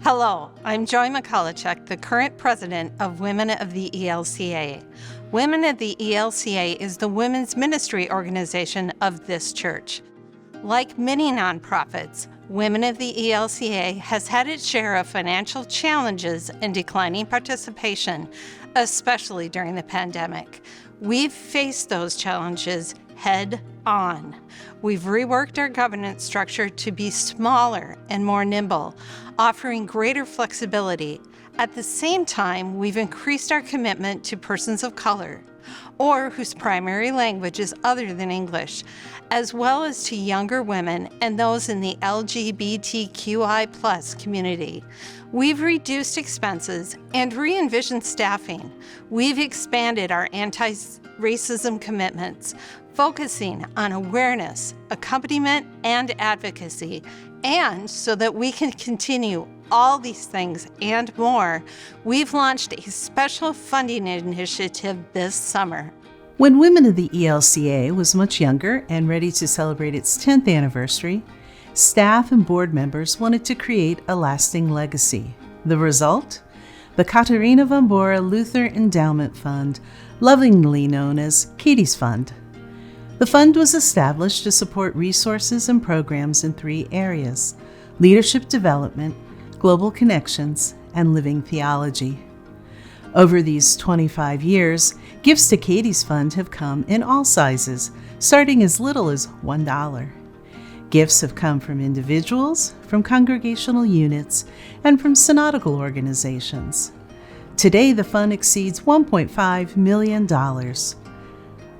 Hello, I'm Joy McCullochuk, the current president of Women of the ELCA. Women of the ELCA is the women's ministry organization of this church. Like many nonprofits, Women of the ELCA has had its share of financial challenges and declining participation, especially during the pandemic. We've faced those challenges head on. We've reworked our governance structure to be smaller and more nimble, offering greater flexibility. At the same time, we've increased our commitment to persons of color or whose primary language is other than English, as well as to younger women and those in the LGBTQI+ community. We've reduced expenses and re-envisioned staffing. We've expanded our anti-racism commitments, focusing on awareness, accompaniment, and advocacy. And so that we can continue all these things and more, we've launched a special funding initiative this summer. When Women of the ELCA was much younger and ready to celebrate its 10th anniversary, staff and board members wanted to create a lasting legacy. The result? The Katarina von Bora Luther Endowment Fund, lovingly known as Katie's Fund. The fund was established to support resources and programs in 3 areas: leadership development, global connections, and living theology. Over these 25 years, gifts to Katie's Fund have come in all sizes, starting as little as $1. Gifts have come from individuals, from congregational units, and from synodical organizations. Today, the fund exceeds $1.5 million.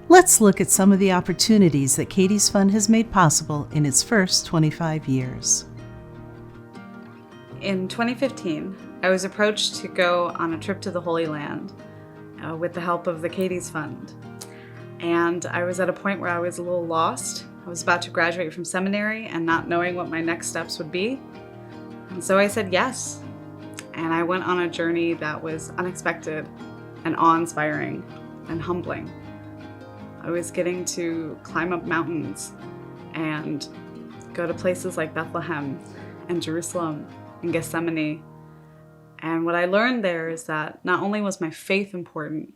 Let's look at some of the opportunities that Katie's Fund has made possible in its first 25 years. In 2015, I was approached to go on a trip to the Holy Land with the help of the Katie's Fund. And I was at a point where I was a little lost. I was about to graduate from seminary and not knowing what my next steps would be. And so I said yes. And I went on a journey that was unexpected and awe-inspiring and humbling. I was getting to climb up mountains and go to places like Bethlehem and Jerusalem and Gethsemane. And what I learned there is that not only was my faith important,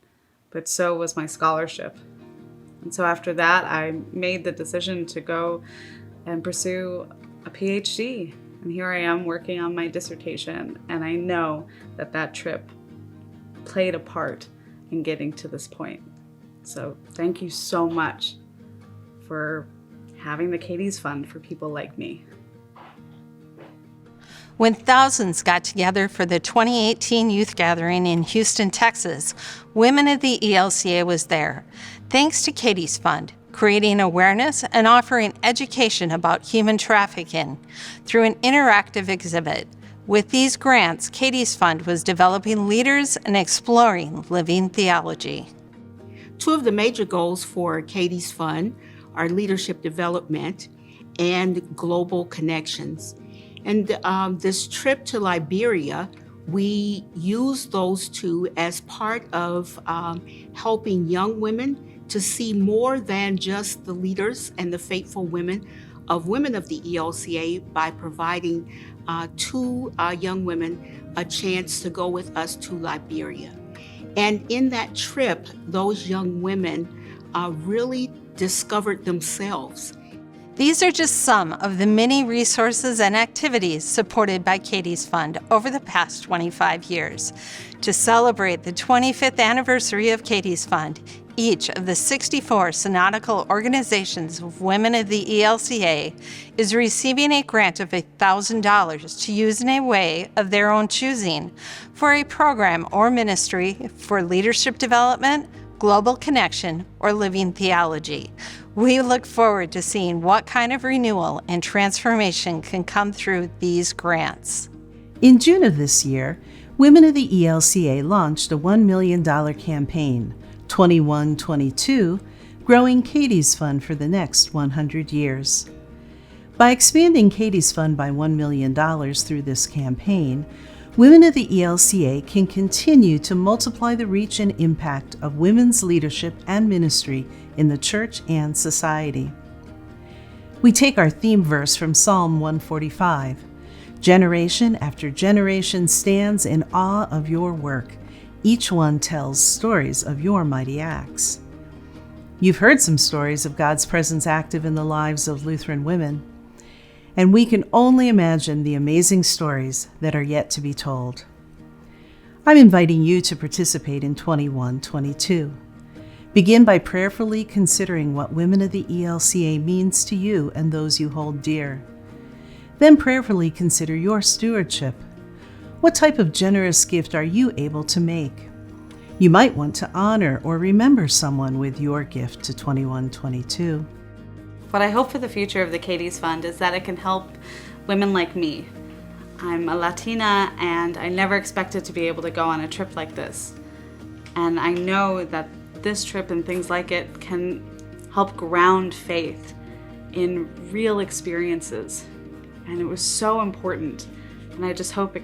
but so was my scholarship. And so after that, I made the decision to go and pursue a PhD. And here I am working on my dissertation. And I know that that trip played a part in getting to this point. So thank you so much for having the Katie's Fund for people like me. When thousands got together for the 2018 Youth Gathering in Houston, Texas, Women of the ELCA was there. Thanks to Katie's Fund, creating awareness and offering education about human trafficking through an interactive exhibit. With these grants, Katie's Fund was developing leaders and exploring living theology. 2 of the major goals for Katie's Fund are leadership development and global connections. And this trip to Liberia, we used those 2 as part of helping young women to see more than just the leaders and the faithful women of Women of the ELCA by providing 2 young women a chance to go with us to Liberia. And in that trip, those young women really discovered themselves. These are just some of the many resources and activities supported by Katie's Fund over the past 25 years. To celebrate the 25th anniversary of Katie's Fund, each of the 64 synodical organizations of Women of the ELCA is receiving a grant of $1,000 to use in a way of their own choosing for a program or ministry for leadership development, global connection, or living theology. We look forward to seeing what kind of renewal and transformation can come through these grants. In June of this year, Women of the ELCA launched a $1 million campaign, 21-22, growing Katie's Fund for the next 100 years. By expanding Katie's Fund by $1 million through this campaign, Women of the ELCA can continue to multiply the reach and impact of women's leadership and ministry in the church and society. We take our theme verse from Psalm 145. Generation after generation stands in awe of your work. Each one tells stories of your mighty acts. You've heard some stories of God's presence active in the lives of Lutheran women, and we can only imagine the amazing stories that are yet to be told. I'm inviting you to participate in 2122. Begin by prayerfully considering what Women of the ELCA means to you and those you hold dear. Then prayerfully consider your stewardship. What type of generous gift are you able to make? You might want to honor or remember someone with your gift to 2122. What I hope for the future of the Katie's Fund is that it can help women like me. I'm a Latina and I never expected to be able to go on a trip like this. And I know that this trip and things like it can help ground faith in real experiences. And it was so important. And I just hope it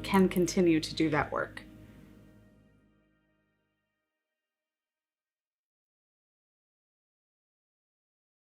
can continue to do that work.